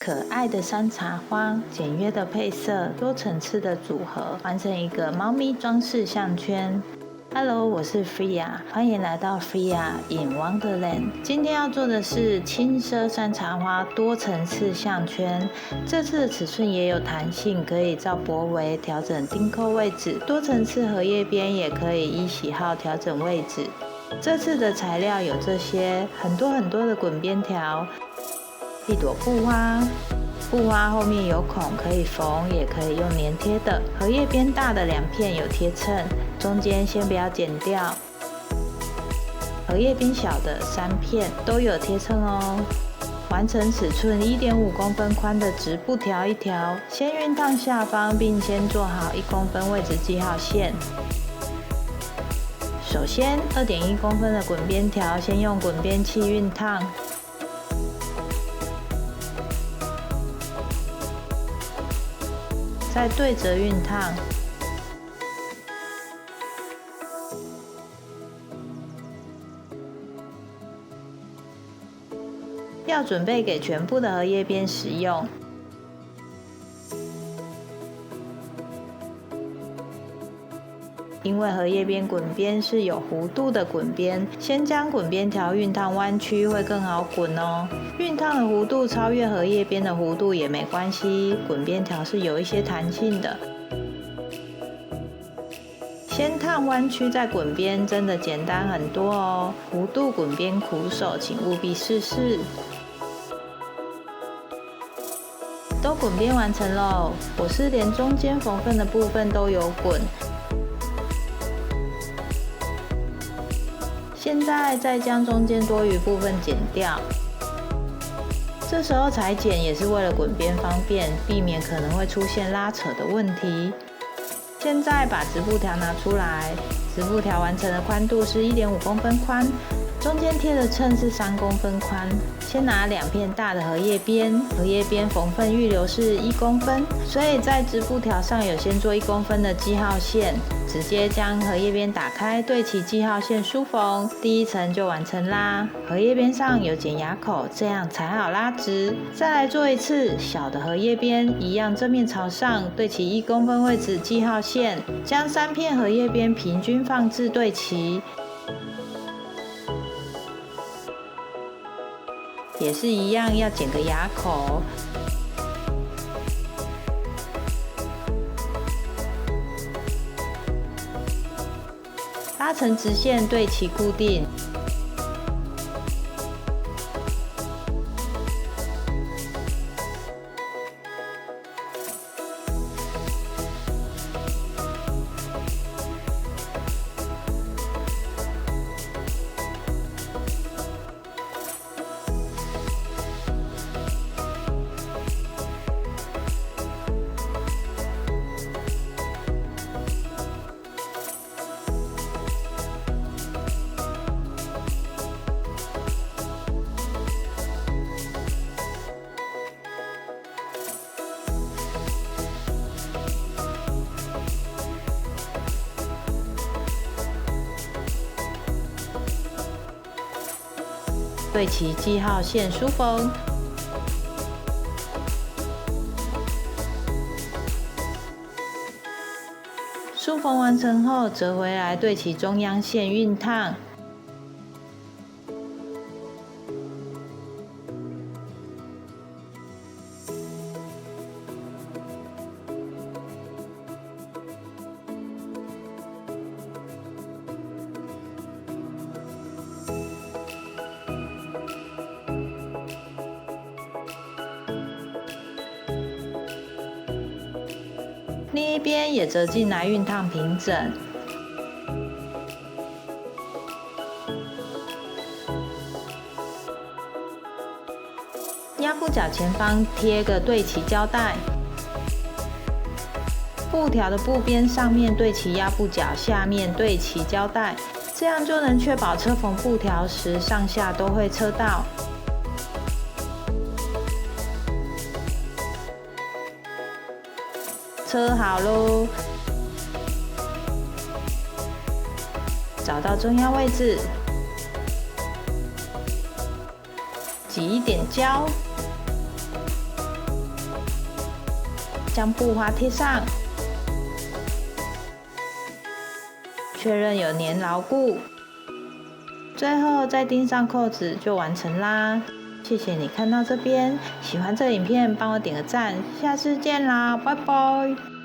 可爱的山茶花，简约的配色，多层次的组合，完成一个猫咪装饰项圈。Hello， 我是 Freya， 欢迎来到 Freya in Wonderland。今天要做的是轻奢山茶花多层次项圈。这次的尺寸也有弹性，可以照脖围调整钉扣位置。多层次荷叶边也可以依喜好调整位置。这次的材料有这些，很多的滚边条，一朵布花。布花后面有孔，可以缝，也可以用粘贴的。荷叶边大的2片有贴衬，中间先不要剪掉。荷叶边小的3片都有贴衬哦。完成尺寸1.5公分宽的直布条1条，先熨烫下方，并先做好1公分位置记号线。首先2.1公分的滚边条，先用滚边器熨烫。再对折熨烫，要准备给全部的荷叶边使用。因为荷叶边滚边是有弧度的滚边，先将滚边条熨烫弯曲会更好滚哦。熨烫的弧度超越荷叶边的弧度也没关系，滚边条是有一些弹性的。先烫弯曲再滚边，真的简单很多哦。弧度滚边苦手，请务必试试。都滚边完成喽，我是连中间缝缝的部分都有滚。现在再将中间多余部分剪掉，这时候裁剪也是为了滚边方便，避免可能会出现拉扯的问题。现在把直布条拿出来，直布条完成的宽度是1.5公分宽，中间贴的衬是3公分宽。先拿2片大的荷叶边，荷叶边缝缝预留是1公分，所以在直布条上有先做1公分的记号线，直接将荷叶边打开，对齐记号线梳缝，第1层就完成啦。荷叶边上有剪牙口，这样才好拉直。再来做一次小的荷叶边，一样正面朝上，对齐1公分位置记号线，将3片荷叶边平均放置对齐。也是一样，要剪个牙口，拉成直线对齐固定。对齐记号线梳缝，梳缝完成后折回来，对齐中央线熨烫。另一边也折进来熨烫平整。压布角前方贴个对齐胶带，布条的布边上面对齐压布角，下面对齐胶带，这样就能确保车缝布条时上下都会车到。车好咯，找到中央位置，挤一点胶，将布花贴上，确认有粘牢固，最后再钉上扣子就完成啦。谢谢你看到这边，喜欢这影片帮我点个赞，下次见啦，拜拜。